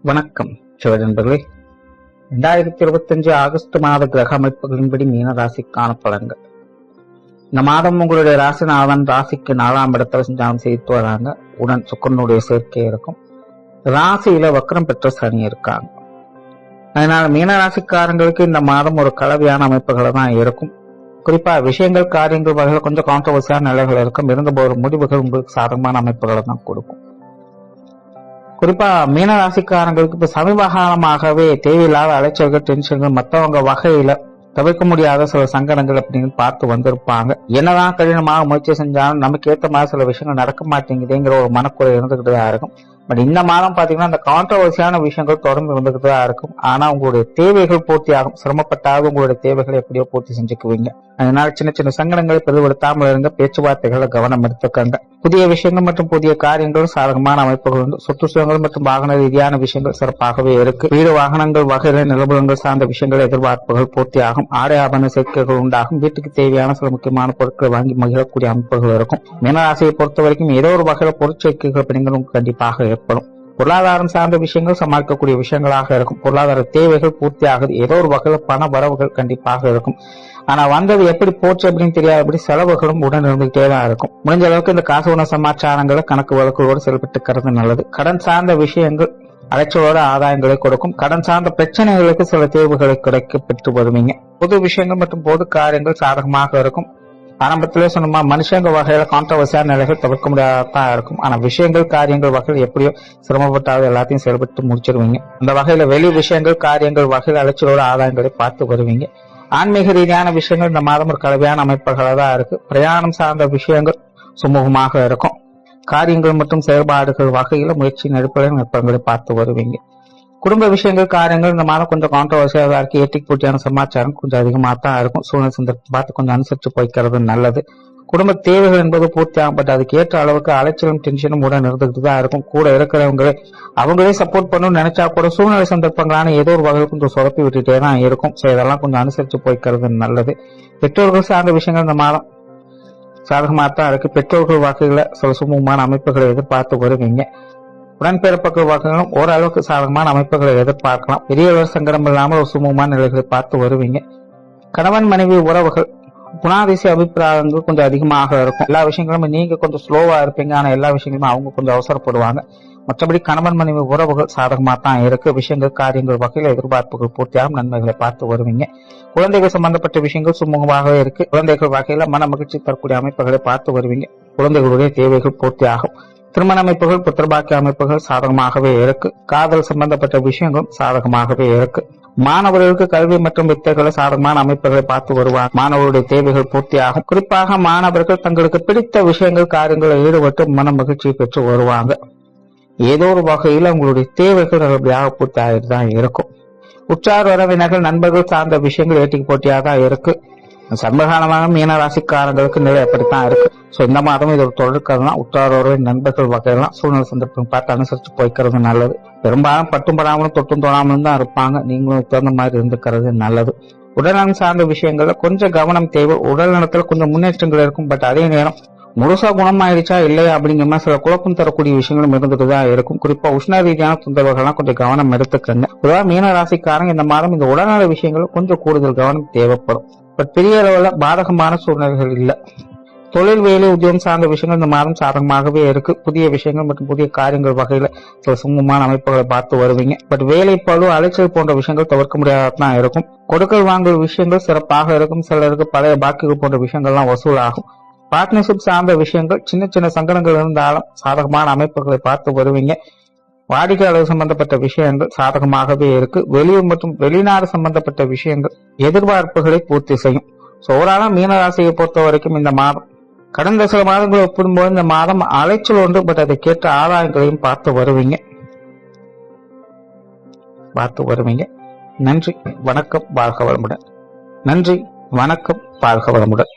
வணக்கம் சிவநண்பர்களே. 2025 ஆகஸ்ட் மாத கிரக அமைப்புகளின்படி மீன ராசிக்கான பலன்கள். இந்த மாதம் உங்களுடைய ராசிநாதன் ராசிக்கு 4ஆம் இடத்துல சஞ்சாரம் செய்து வராங்க. உடன் சுக்கிரனுடைய சேர்க்கை இருக்கும். ராசியில வக்ரம் பெற்ற சனி இருக்காங்க. அதனால மீன ராசிக்காரங்களுக்கு இந்த மாதம் ஒரு கலவையான அமைப்புகளை தான் இருக்கும். குறிப்பா விஷயங்கள் காரியங்கள் வகையில் கொஞ்சம் கான்ட்ரவர்சியான நிலைகள் இருக்கும். இருந்தபோது முடிவுகள் உங்களுக்கு சாதகமான அமைப்புகளை தான் கொடுக்கும். குறிப்பா மீன ராசிக்காரங்களுக்கு இப்ப சமீப காலமாகவே தேவையில்லாத அலைச்சல்கள், டென்ஷன்கள், மற்றவங்க வகையில தவிர்க்க முடியாத சில சங்கடங்கள் அப்படின்னு பார்த்து வந்திருப்பாங்க. என்னதான் கடினமாக முயற்சி செஞ்சாலும் நமக்கு ஏற்ற மாதிரி சில விஷயங்கள் நடக்க மாட்டேங்குதுங்கிற ஒரு மனக்குறை இருந்துகிட்டு தான் இருக்கும். பட் இந்த மாதம் பாத்தீங்கன்னா அந்த கான்ட்ரவர்சியான விஷயங்கள் தொடர்ந்து இருந்துகிட்டு தான் இருக்கும். ஆனா உங்களுடைய தேவைகள் பூர்த்தி ஆகும். சிரமப்பட்டாவது உங்களுடைய தேவைகளை எப்படியோ பூர்த்தி செஞ்சுக்குவீங்க. அதனால சின்ன சின்ன சங்கடங்களை பெரிதுபடுத்தாமல் இருங்க. பேச்சுவார்த்தைகளை கவனம் எடுத்துக்கங்க. புதிய விஷயங்கள் மற்றும் புதிய காரியங்கள் சாதகமான அமைப்புகள் உண்டு. சுற்றுச்சூழல் மற்றும் வாகன ரீதியான விஷயங்கள் சிறப்பாகவே இருக்கு. வீடு வாகனங்கள் வகையில நிலபுலங்கள் சார்ந்த விஷயங்கள் எதிர்பார்ப்புகள் பூர்த்தி ஆகும். ஆடை ஆபரண சேர்க்கைகள் உண்டாகும். வீட்டுக்கு தேவையான சில முக்கியமான பொருட்களை வாங்கி மகிழக்கூடிய அமைப்புகள் இருக்கும். மீனராசியை பொறுத்த வரைக்கும் ஏதோ ஒரு வகையில பொருட்சேர்க்கைகள் அப்படிங்கிறது உங்களுக்கு கண்டிப்பாக ஏற்படும். பொருளாதாரம் சார்ந்த விஷயங்கள் சமாளிக்கக்கூடிய விஷயங்களாக இருக்கும். பொருளாதார தேவைகள் பூர்த்தி ஆகுது. ஏதோ ஒரு வகையில பண வரவுகள் கண்டிப்பாக இருக்கும். ஆனா வந்தது எப்படி போச்சு அப்படின்னு தெரியாதபடி செலவுகளும் உடன் இருந்துகிட்டே தான் இருக்கும். முடிஞ்ச அளவுக்கு இந்த காசு உணவு சமாச்சாரங்களை கணக்கு வழக்குகளோடு செயல்பட்டுக்கிறது நல்லது. கடன் சார்ந்த விஷயங்கள் அலைச்சலோட ஆதாயங்களை கொடுக்கும். கடன் சார்ந்த பிரச்சனைகளுக்கு சில தீர்வுகளை கிடைக்க பெற்று வருவீங்க. பொது விஷயங்கள் மற்றும் பொது காரியங்கள் சாதகமாக இருக்கும். ஆரம்பத்திலே சொன்னோமா, மனுஷங்க வகையில கான்ட்ரவர்சியான நிலைகள் தவிர்க்க முடியாதான் இருக்கும். ஆனா விஷயங்கள் காரியங்கள் வகையில் எப்படியோ சிரமப்பட்டாவது எல்லாத்தையும் செயல்பட்டு முடிச்சிருவீங்க. அந்த வகையில வெளி விஷயங்கள் காரியங்கள் வகையில் அலைச்சலோட ஆதாயங்களை பார்த்து வருவீங்க. ஆன்மீக ரீதியான விஷயங்கள் இந்த மாதம் ஒரு கலவையான அமைப்புகளாக தான் இருக்கு. பிரயாணம் சார்ந்த விஷயங்கள் சுமூகமாக இருக்கும். காரியங்கள் மற்றும் செயல்பாடுகள் வகையில முயற்சியின் அடிப்படையில் நுட்பங்களை பார்த்து வருவீங்க. குடும்ப விஷயங்கள் காரியங்கள் இந்த மாதம் கொஞ்சம் கான்ட்ரவர்சியாக இருக்கு. ஏட்டிக் போட்டியான சமாச்சாரம் கொஞ்சம் அதிகமாக தான் இருக்கும். சூழ்நிலை சந்தர்ப்பம் பார்த்து கொஞ்சம் அனுசரிச்சு போய்க்கிறது நல்லது. குடும்ப தேவைகள் என்பது பூர்த்தி ஆகும். பட் அதுக்கு ஏற்ற அளவுக்கு அலைச்சலும் டென்ஷனும் உடன் இருந்துகிட்டு தான் இருக்கும். கூட இருக்கிறவங்களே அவங்களே சப்போர்ட் பண்ணணும்னு நினைச்சா கூட சூழ்நிலை சந்தர்ப்பங்களான ஏதோ ஒரு வகையில் கொஞ்சம் சொதப்பி விட்டுட்டே தான் இருக்கும். ஸோ இதெல்லாம் கொஞ்சம் அனுசரிச்சு போய்க்கிறது நல்லது. பெற்றோர்கள் சார்ந்த விஷயங்கள் இந்த மாதம் சாதகமாக தான் இருக்கு. பெற்றோர்கள் வகையில சில சுமூகமான அமைப்புகளை எதிர்பார்த்து வருவீங்க. உடன்பிறப்புகள் வகைகளும் ஓரளவுக்கு சாதகமான அமைப்புகளை எதிர்பார்க்கலாம். பெரிய சங்கடம் இல்லாமல் ஒரு சுமூகமான நிலைகளை பார்த்து வருவீங்க. கணவன் மனைவி உறவுகள் குணாதிசய அபிப்பிராயங்கள் கொஞ்சம் அதிகமாக இருக்கும். எல்லா விஷயங்களும் நீங்க கொஞ்சம் ஸ்லோவா இருப்பீங்க. ஆனா எல்லா விஷயங்களும் அவங்க கொஞ்சம் அவசரப்படுவாங்க. மற்றபடி கணவன் மனைவி உறவுகள் சாதகமா தான் இருக்கு. விஷயங்கள் காரியங்கள் வகையில் எதிர்பார்ப்புகள் பூர்த்தியாகும். நன்மைகளை பார்த்து வருவீங்க. குழந்தைகள் சம்பந்தப்பட்ட விஷயங்கள் சுமூகமாகவே இருக்கு. குழந்தைகள் வகையில மன மகிழ்ச்சி தரக்கூடிய அமைப்புகளை பார்த்து வருவீங்க. குழந்தைகளுடைய தேவைகள் பூர்த்தியாகும். திருமண அமைப்புகள் புத்திரபாக்கிய அமைப்புகள் சாதகமாகவே இருக்கு. காதல் சம்பந்தப்பட்ட விஷயங்களும் சாதகமாகவே இருக்கு. மாணவர்களுக்கு கல்வி மற்றும் வித்தைகளை சாதகமான அமைப்புகளை பார்த்து வருவாங்க. மாணவர்களுடைய தேவைகள் பூர்த்தியாகும். குறிப்பாக மாணவர்கள் தங்களுக்கு பிடித்த விஷயங்கள் காரியங்களில் ஈடுபட்டு மன மகிழ்ச்சியை பெற்று வருவாங்க. ஏதோ ஒரு வகையில் உங்களுடைய தேவைகள் நல்லபடியாக பூர்த்தி ஆகிட்டு தான் இருக்கும். உற்றார் உறவினர்கள் நண்பர்கள் சார்ந்த விஷயங்கள் ஏட்டிக்கு போட்டியாக தான் இருக்கு. சமகாலமாக மீன ராசிக்காரங்களுக்கு நிலை எப்படித்தான் இருக்கு. சோ இந்த மாதம் இது ஒரு தொடர்கதான். உற்றாரோட நண்பர்கள் வகையெல்லாம் சூழ்நிலை சந்தர்ப்பம் பார்த்து அனுசரிச்சு போய்க்கிறது நல்லது. பெரும்பாலும் பட்டும் படாமலும் தொட்டும் தொடாமலும் தான் இருப்பாங்க. நீங்களும் தகுந்த மாதிரி இருந்துக்கிறது நல்லது. உடல்நலம் சார்ந்த விஷயங்கள்ல கொஞ்சம் கவனம் தேவை. உடல் நலத்துல கொஞ்சம் முன்னேற்றங்கள் இருக்கும். பட் அதே நேரம் முழுசா குணமாயிடுச்சா இல்லையா அப்படிங்கிற மாதிரி சில குழப்பம் தரக்கூடிய விஷயங்களும் இருந்துட்டு தான் இருக்கும். குறிப்பா உஷ்ண ரீதியான தொந்தரவுகள்லாம் கொஞ்சம் கவனம் எடுத்துக்கங்க. பொதுவாக மீன ராசிக்காரங்க இந்த மாதம் இந்த உடல்நல விஷயங்கள் கொஞ்சம் கூடுதல் கவனம் தேவைப்படும். பட் பெரிய அளவுல பாதகமான சூழ்நிலைகள் இல்லை. தொழில் வேலை உத்தியோகம் சார்ந்த விஷயங்கள் இந்த மாதம் சாதகமாகவே இருக்கு. புதிய விஷயங்கள் மற்றும் புதிய காரியங்கள் வகையில சில சுமூகமான அமைப்புகளை பார்த்து வருவீங்க. பட் வேலை பழு அலைச்சல் போன்ற விஷயங்கள் தவிர்க்க முடியாதான் இருக்கும். கொடுக்கல் வாங்கல் விஷயங்கள் சிறப்பாக இருக்கும். சிலருக்கு பழைய பாக்கிகள் போன்ற விஷயங்கள்லாம் வசூலாகும். பார்ட்னர்ஷிப் சார்ந்த விஷயங்கள் சின்ன சின்ன சங்கடங்கள் இருந்தாலும் சாதகமான அமைப்புகளை பார்த்து வருவீங்க. வாடிக்கையாளர் சம்பந்தப்பட்ட விஷயங்கள் சாதகமாகவே இருக்கு. வெளியூர் மற்றும் வெளிநாடு சம்பந்தப்பட்ட விஷயங்கள் எதிர்பார்ப்புகளை பூர்த்தி செய்யும். ஓவராலா மீனராசியை பொறுத்த வரைக்கும் இந்த மாதம் கடந்த சில மாதங்களை ஒப்பிடும்போது இந்த மாதம் அலைச்சல் ஒன்று. பட் அதற்கேற்ற ஆதாயங்களையும் பார்த்து வருவீங்க. நன்றி, வணக்கம், வாழ்க வளமுடன். நன்றி, வணக்கம், வாழ்க வளமுடன்.